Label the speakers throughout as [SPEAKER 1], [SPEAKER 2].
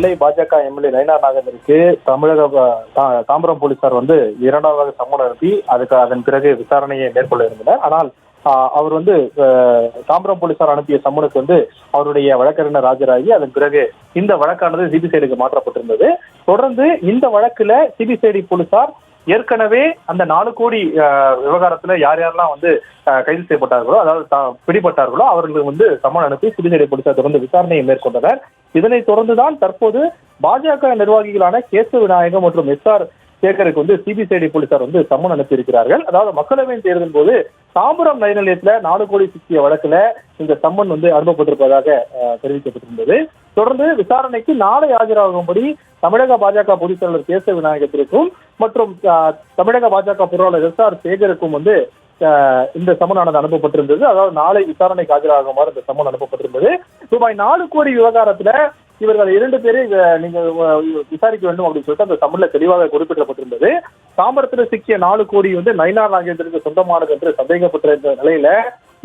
[SPEAKER 1] நெல்லை பாஜக எம்எல்ஏ நயினார் நாகேந்திரனுக்கு தமிழக தாம்பரம் போலீசார் வந்து இரண்டாவதாக சம்மன் அனுப்பி அதன் பிறகு விசாரணையை மேற்கொள்ள இருந்தனர். ஆனால் அவர் வந்து தாம்பரம் போலீசார் அனுப்பிய சம்மனுக்கு வந்து அவருடைய வழக்கறிஞர் ஆஜராகி அதன் பிறகு இந்த வழக்கானது சிபிசிஐடிக்கு மாற்றப்பட்டிருந்தது. தொடர்ந்து இந்த வழக்குல சிபிசிஐடி போலீசார் ஏற்கனவே அந்த 4 கோடி விவகாரத்துல யாரெல்லாம் வந்து கைது செய்யப்பட்டார்களோ, அதாவது பிடிபட்டார்களோ அவர்களுக்கு வந்து சம்மன் அனுப்பி சிபிசிஐடி போலீசார் தொடர்ந்து விசாரணையை மேற்கொண்டனர். இதனைத் தொடர்ந்துதான் தற்போது பாஜக நிர்வாகிகளான கேசவ விநாயகம் மற்றும் எஸ்ஆர் சேகருக்கு வந்து சிபிசிஐடி போலீசார் வந்து சம்மன் அனுப்பி இருக்கிறார்கள். அதாவது மக்களவை தேர்தலின் போது தாம்பரம் ரயில் நிலையத்துல 4 கோடி சிக்கிய வழக்குல இந்த சம்மன் வந்து அனுப்பப்பட்டிருப்பதாக தெரிவிக்கப்பட்டிருந்தது. தொடர்ந்து விசாரணைக்கு நாளை ஆஜராகும்படி தமிழக பாஜக பொதுச் செயலாளர் கேசவ விநாயகத்திற்கும் மற்றும் தமிழக பாஜக பொருளாளர் எஸ்ஆர் சேகருக்கும் வந்து இந்த சம்மனானது அனுப்பப்பட்டிருந்தது. அதாவது நாளை விசாரணைக்கு ஆஜராகுமாறு இந்த சம்மன் அனுப்பப்பட்டிருந்தது. ரூபாய் 4 கோடி விவகாரத்துல இவர்கள் 2 பேரை நீங்க விசாரிக்க வேண்டும் அப்படின்னு சொல்லிட்டு அந்த சம்மன்ல தெளிவாக குறிப்பிடப்பட்டிருந்தது. தாம்பரத்தில் சிக்கிய 4 கோடி வந்து நயினார் நாகேந்திரனுக்கு சொந்தமானது என்று சந்தேகப்பட்டிருந்த நிலையில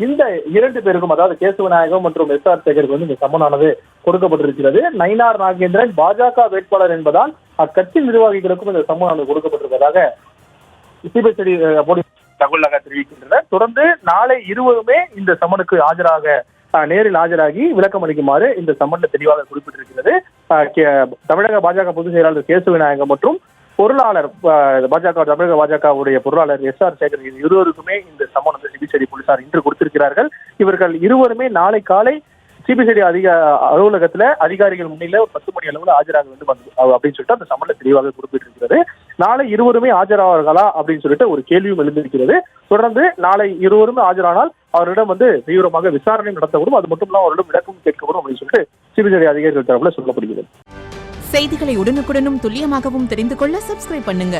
[SPEAKER 1] இந்த 2 பேருக்கும், அதாவது கேசவ விநாயகம் மற்றும் எஸ்ஆர் சேகருக்கு வந்து இந்த சம்மனானது கொடுக்கப்பட்டிருக்கிறது. நயினார் நாகேந்திரன் பாஜக வேட்பாளர் என்பதால் அக்கட்சி நிர்வாகிகளுக்கும் இந்த சம்மனானது கொடுக்கப்பட்டிருப்பதாக சிபிசிஐடி போலீஸ் தகவலாக தெரிவிக்கின்றனர். தொடர்ந்து நாளை இருவருமே இந்த சம்மனுக்கு நேரில் ஆஜராகி விளக்கம் அளிக்குமாறு இந்த சம்மன்ல தெளிவாக குறிப்பிட்டிருக்கிறது. தமிழக பாஜக பொதுச் செயலாளர் கேசவ விநாயகம் மற்றும் பொருளாளர் தமிழக பாஜகவுடைய பொருளாளர் எஸ்ஆர் சேகர் இருவருக்குமே இந்த சம்மன் வந்து சிபிசிஐடி போலீசார் இன்று கொடுத்திருக்கிறார்கள். இவர்கள் இருவருமே நாளை காலை சிபிசிஐடி அலுவலகத்துல அதிகாரிகள் முன்னிலை 10 மணி அளவில் ஆஜராக வேண்டும் அப்படின்னு சொல்லிட்டு அந்த சம்மன்ல தெளிவாக குறிப்பிட்டிருக்கிறது. நாளை இருவருமே ஆஜராவார்களா அப்படின்னு சொல்லிட்டு ஒரு கேள்வியும் எழுந்திருக்கிறது. தொடர்ந்து நாளை இருவருமே ஆஜரானால் அவரிடம் வந்து தீவிரமாக விசாரணை நடத்தப்படும். அது மட்டும் இல்லாமல் அவரிடம் விளக்கம் கேட்கப்படும் அப்படின்னு சொல்லிட்டு சிபிசிஐடி அதிகாரிகள் தரப்புல சொல்லப்படுகிறது.
[SPEAKER 2] செய்திகளை உடனுக்குடனும் துல்லியமாகவும் தெரிந்து கொள்ள சப்ஸ்கிரைப் பண்ணுங்க.